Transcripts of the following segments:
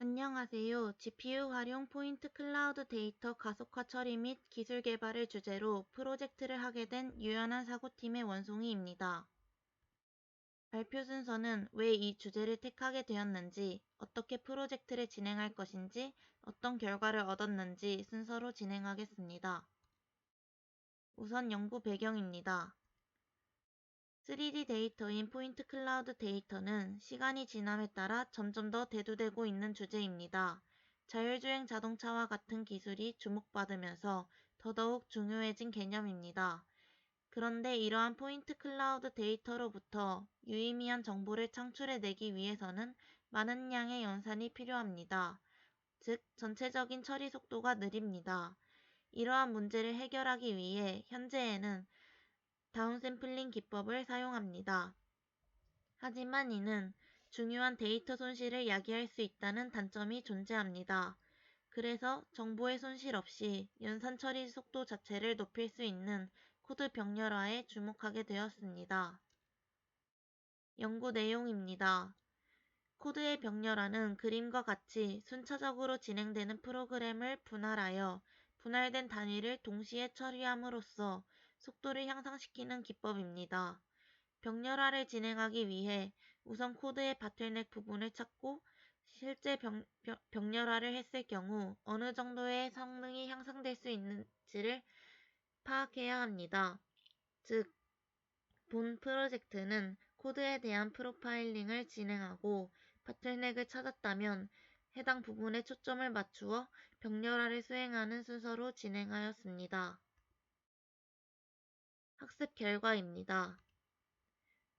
안녕하세요. GPU 활용 포인트 클라우드 데이터 가속화 처리 및 기술 개발을 주제로 프로젝트를 하게 된 유연한 사고팀의 원송이입니다. 발표 순서는 왜 이 주제를 택하게 되었는지, 어떻게 프로젝트를 진행할 것인지, 어떤 결과를 얻었는지 순서로 진행하겠습니다. 우선 연구 배경입니다. 3D 데이터인 포인트 클라우드 데이터는 시간이 지남에 따라 점점 더 대두되고 있는 주제입니다. 자율주행 자동차와 같은 기술이 주목받으면서 더더욱 중요해진 개념입니다. 그런데 이러한 포인트 클라우드 데이터로부터 유의미한 정보를 창출해내기 위해서는 많은 양의 연산이 필요합니다. 즉, 전체적인 처리 속도가 느립니다. 이러한 문제를 해결하기 위해 현재에는 다운샘플링 기법을 사용합니다. 하지만 이는 중요한 데이터 손실을 야기할 수 있다는 단점이 존재합니다. 그래서 정보의 손실 없이 연산 처리 속도 자체를 높일 수 있는 코드 병렬화에 주목하게 되었습니다. 연구 내용입니다. 코드의 병렬화는 그림과 같이 순차적으로 진행되는 프로그램을 분할하여 분할된 단위를 동시에 처리함으로써 속도를 향상시키는 기법입니다. 병렬화를 진행하기 위해 우선 코드의 바틀넥 부분을 찾고 실제 병렬화를 했을 경우 어느 정도의 성능이 향상될 수 있는지를 파악해야 합니다. 즉, 본 프로젝트는 코드에 대한 프로파일링을 진행하고 바틀넥을 찾았다면 해당 부분에 초점을 맞추어 병렬화를 수행하는 순서로 진행하였습니다. 학습 결과입니다.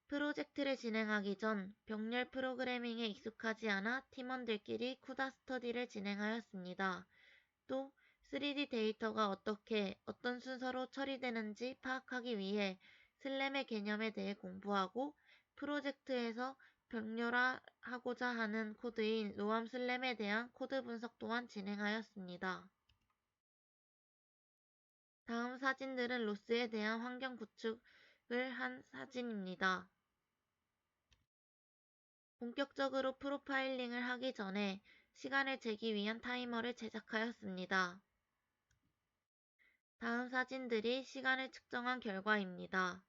프로젝트를 진행하기 전 병렬 프로그래밍에 익숙하지 않아 팀원들끼리 쿠다 스터디를 진행하였습니다. 또 3D 데이터가 어떻게 어떤 순서로 처리되는지 파악하기 위해 슬램의 개념에 대해 공부하고 프로젝트에서 병렬화하고자 하는 코드인 로암 슬램에 대한 코드 분석 또한 진행하였습니다. 다음 사진들은 로스에 대한 환경 구축을 한 사진입니다. 본격적으로 프로파일링을 하기 전에 시간을 재기 위한 타이머를 제작하였습니다. 다음 사진들이 시간을 측정한 결과입니다.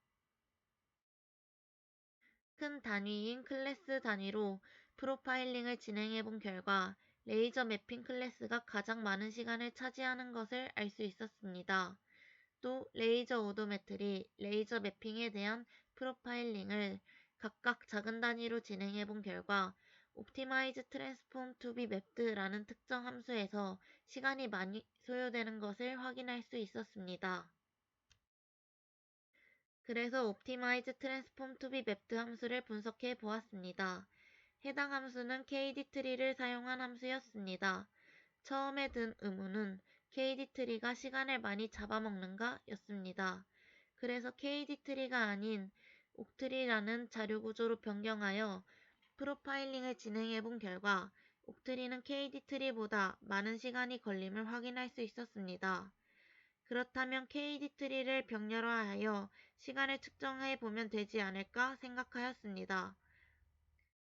큰 단위인 클래스 단위로 프로파일링을 진행해 본 결과 레이저 매핑 클래스가 가장 많은 시간을 차지하는 것을 알 수 있었습니다. 또 레이저 오도메트리, 레이저 매핑에 대한 프로파일링을 각각 작은 단위로 진행해 본 결과 Optimize Transform to be Mapped라는 특정 함수에서 시간이 많이 소요되는 것을 확인할 수 있었습니다. 그래서 Optimize Transform to be Mapped 함수를 분석해 보았습니다. 해당 함수는 KD트리를 사용한 함수였습니다. 처음에 든 의문은 KD트리가 시간을 많이 잡아먹는가 였습니다. 그래서 KD트리가 아닌 옥트리라는 자료구조로 변경하여 프로파일링을 진행해 본 결과 옥트리는 KD트리보다 많은 시간이 걸림을 확인할 수 있었습니다. 그렇다면 KD트리를 병렬화하여 시간을 측정해 보면 되지 않을까 생각하였습니다.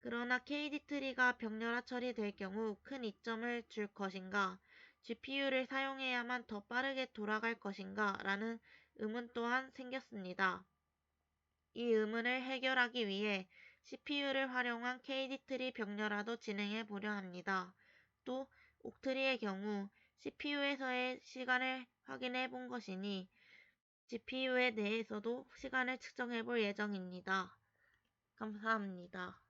그러나 KD트리가 병렬화 처리될 경우 큰 이점을 줄 것인가, GPU를 사용해야만 더 빠르게 돌아갈 것인가 라는 의문 또한 생겼습니다. 이 의문을 해결하기 위해 CPU를 활용한 KD트리 병렬화도 진행해 보려 합니다. 또 옥트리의 경우 CPU에서의 시간을 확인해 본 것이니 GPU에 대해서도 시간을 측정해 볼 예정입니다. 감사합니다.